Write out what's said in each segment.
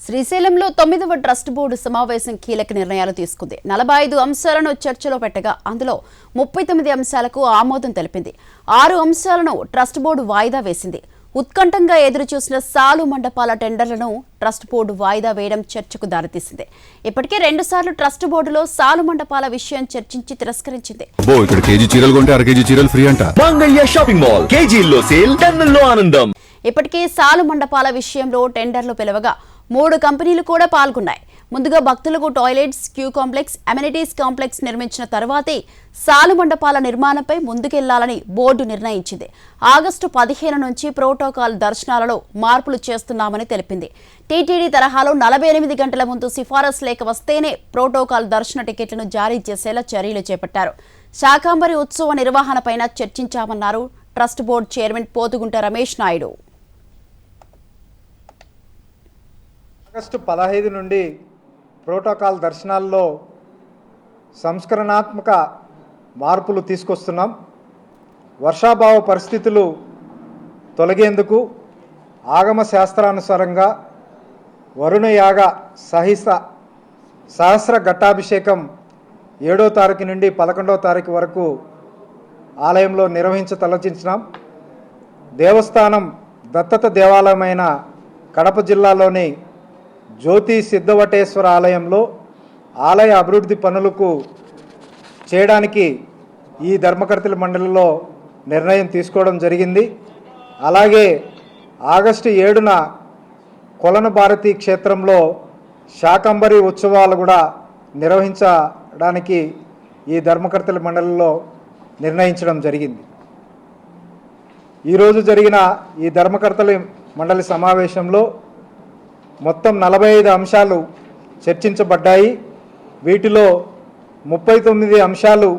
శ్రీశైలంలో 9వ trust board సమావేశం కీలక నిర్ణయాలు తీసుకుంది. 45 అంశాలను చర్చలో పెట్టగా అందులో 39 అంశాలకు ఆమోదం తెలిపింది. 6 అంశాలను ట్రస్ట్ బోర్డు వాయిదా వేసింది. ఉత్కంఠంగా ఎదురుచూసిన సాలు మండపాల టెండర్లను ట్రస్ట్ బోర్డు వాయిదా వేయడం చర్చకు దారితీసింది. ఇప్పటికే 2 సార్లు ట్రస్ట్ బోర్డులో సాలు మండపాల విషయం చర్చించి తిరస్కరించింది. ఇప్పటికే సాలు మండపాల విషయంలో టెండర్లు పిలవగా 3 కంపెనీలు కూడా పాల్గొన్నాయి. ముందుగా భక్తులకు toilets, queue complex, amenities complex నిర్మించిన తర్వాతే సాలు మండపాల నిర్మాణంపై ముందుకెళ్లాలని బోర్డు నిర్ణయించింది. ఆగస్టు 15 నుంచి ప్రోటోకాల్ దర్శనాలలో మార్పులు చేస్తున్నామని తెలిపింది. టీటీడీ తరహాలో 48 గంటల ముందు సిఫారసు లేఖ వస్తేనే ప్రోటోకాల్ దర్శన టికెట్లను జారీ చేసేలా చర్యలు చేపట్టారు. శాకాంబరి ఉత్సవ నిర్వహణపైన చర్చించామన్నారు trust board chairman Pothugunta Ramesh Naidu. August 15 నుండి ప్రోటోకాల్ దర్శనాల్లో సంస్కరణాత్మక మార్పులు తీసుకొస్తున్నాం. వర్షాభావ పరిస్థితులు తొలగేందుకు ఆగమ శాస్త్రానుసారంగా వరుణయాగ సహస్ర ఘట్టాభిషేకం 7వ తారీఖు నుండి 11వ తారీఖు వరకు ఆలయంలో నిర్వహించతలచించినాం. దేవస్థానం దత్తత దేవాలయమైన కడప జిల్లాలోని జ్యోతి సిద్ధవటేశ్వర ఆలయంలో ఆలయ అభివృద్ధి పనులకు చేయడానికి ఈ ధర్మకర్తల మండలిలో నిర్ణయం తీసుకోవడం జరిగింది. అలాగే ఆగస్టు 7న కొలన భారతి క్షేత్రంలో శాకంబరి ఉత్సవాలు కూడా నిర్వహించడానికి ఈ ధర్మకర్తల మండలిలో నిర్ణయించడం జరిగింది. ఈరోజు జరిగిన ఈ ధర్మకర్తల మండలి సమావేశంలో మొత్తం 45 అంశాలు చర్చించబడ్డాయి. వీటిలో 39 అంశాలు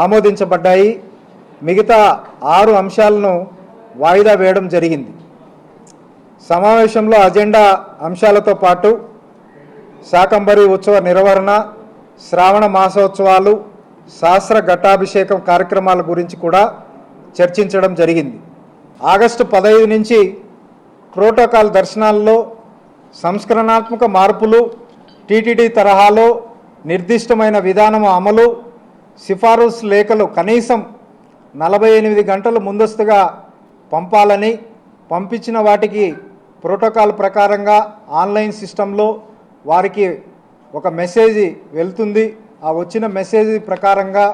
ఆమోదించబడ్డాయి. మిగతా 6 అంశాలను వాయిదా వేయడం జరిగింది. సమావేశంలో అజెండా అంశాలతో పాటు శాకంబరి ఉత్సవ నిర్వహణ, శ్రావణ మాసోత్సవాలు, సహస్ర ఘట్టాభిషేకం కార్యక్రమాల గురించి కూడా చర్చించడం జరిగింది. ఆగస్టు 15 నుంచి ప్రోటోకాల్ దర్శనాల్లో సంస్కరణాత్మక మార్పులు, టీటీడీ తరహాలో నిర్దిష్టమైన విధానం అమలు, సిఫారసు లేఖలు కనీసం 48 గంటలు ముందస్తుగా పంపాలని, పంపించిన వాటికి ప్రోటోకాల్ ప్రకారంగా ఆన్లైన్ సిస్టంలో వారికి ఒక మెసేజ్ వెళ్తుంది. ఆ వచ్చిన మెసేజ్ ప్రకారంగా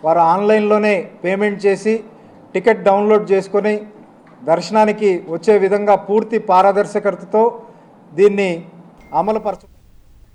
వారు ఆన్లైన్లోనే పేమెంట్ చేసి టికెట్ డౌన్లోడ్ చేసుకొని దర్శనానికి వచ్చే విధంగా పూర్తి పారదర్శకతతో దీన్ని అమలుపరచు